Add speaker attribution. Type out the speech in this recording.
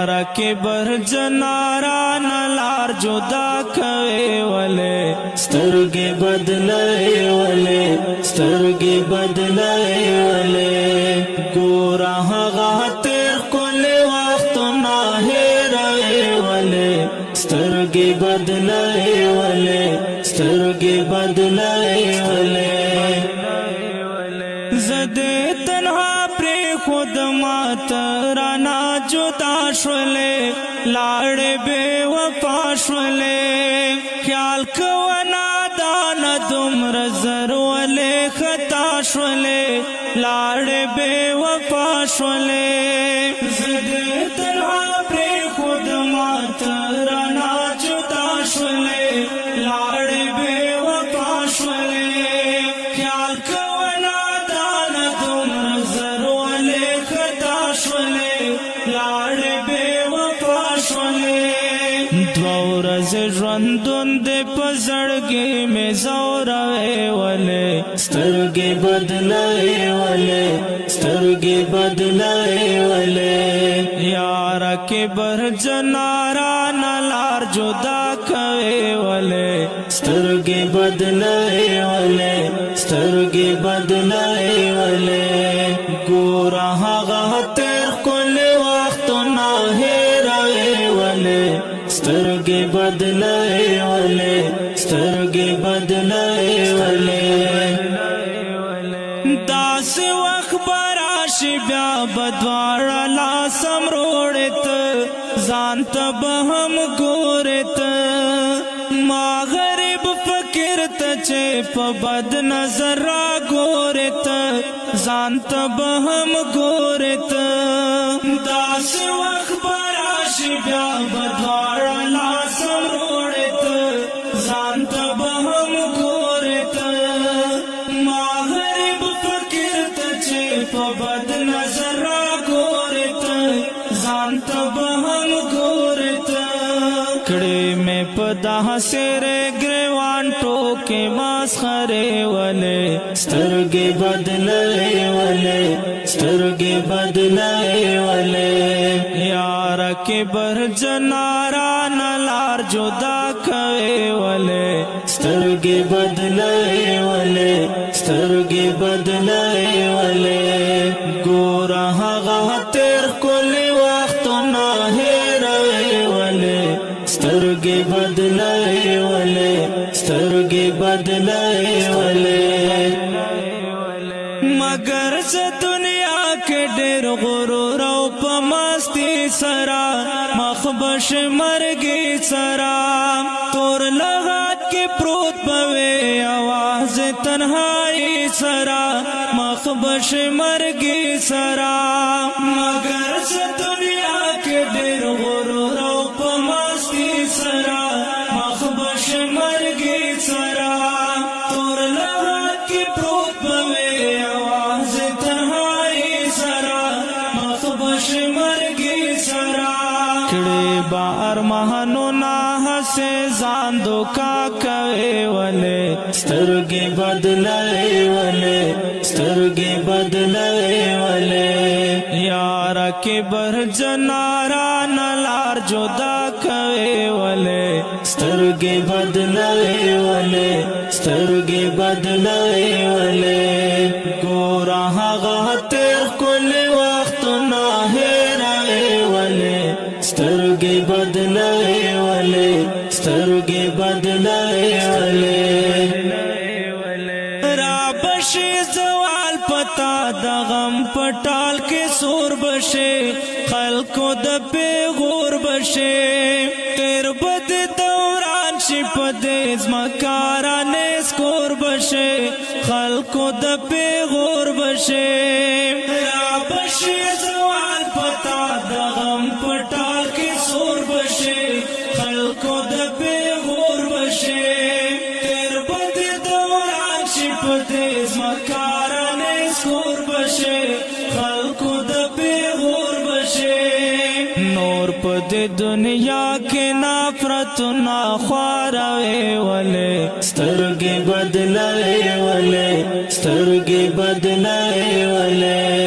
Speaker 1: یار کبر جناران لار جدا کوي ولې
Speaker 2: سترګې بدلای ولې سترګې بدلای ولې ګور هغه تیر کول وخت نه هېروي ولې سترګې بدلای ولې سترګې بدلای ولې
Speaker 1: زده تنها پر خود مات رانا جدا شولے لاڑ بے وفا شولے خیال کو نادان دمر زر ولے خطا شولے لاڑ بے وفا شولے زده تنها پر خود مات رانا جدا شولے لاڑ بے وفا شولے خیال کو دورز ژوندون دې په زړګي مې زوروي ولې
Speaker 2: سترګې بدلای ولې سترګې بدلای ولې
Speaker 1: یار کبر جناران لار جدا کوي ولې
Speaker 2: سترګې بدلای ولې سترګې بدلای ولې ګور هغه تیر کول وخت نه هېروي ولې سترګې بدلای ولې سترګې بدلای ولې
Speaker 1: داس وخت براشي بیا بدواړه لاسم روړت ځان ته به هم ګورت ما غریب فکر ته چې په بد نظر را ګورت ځان ته به هم ګورت داس وخت براشي بیا بدواړه لاسم روړت ځان ته به هم ګورت ما غریب فکر ته چې په بد نظر را ګورت ځان ته به هم ګورت کړې مې په داسې ګریوان ټوکې مسخرې ولې
Speaker 2: سترګې بدلای ولې سترګې بدلای ولې
Speaker 1: یار کبر جناران لار جدا کوي ولې
Speaker 2: سترګې بدلای ولې سترګې بدلای ولې ګور هغه تیر کول وخت نه هېروي ولې سترګې بدلای ولې سترګې بدلای ولې
Speaker 1: مگر زه دنیا کې ډېر غرور او په مستی سرا مخ بش مرګي سرا تور لغات کې پروت بوي आवाज تنهایی سرا مخ بش مرګي سرا مگر زه دنیا کې ډېر غرور او په مستی سرا مخ بش مرګي سرا تور لغات کې پروت بوي आवाज تنهایی سرا مخ بش مرګي سرا کړي با ارمانو نه هسه ځان دوکا کوي ولې
Speaker 2: سترګې بدلای ولې سترګې بدلای ولې
Speaker 1: یار کبر جناران لار جدا کوي ولې
Speaker 2: سترګې بدلای ولې سترګې بدلای ولې ګور هغه تیر کول وخت نه هېروي ولې سترګې بدلای ولې سترګې بدلای ولې
Speaker 1: را بشي زوال پتا د غم پټال کې سور بشه خلکو د پیغور بشه تیر بد دوران شي پدې زمکارانه سکور بشه خلکو د پیغور بشه را بشي زوال پتا د غم پټال کې سور بشه خلکو د پیغور بشه تیر بد دوران شي پدې زمکارانه سکور بشه خلکو د پیغور بشه نور پدې دنیا کې نفرت نه خواروي ولې
Speaker 2: سترګې بدلای ولې سترګې بدلای ولې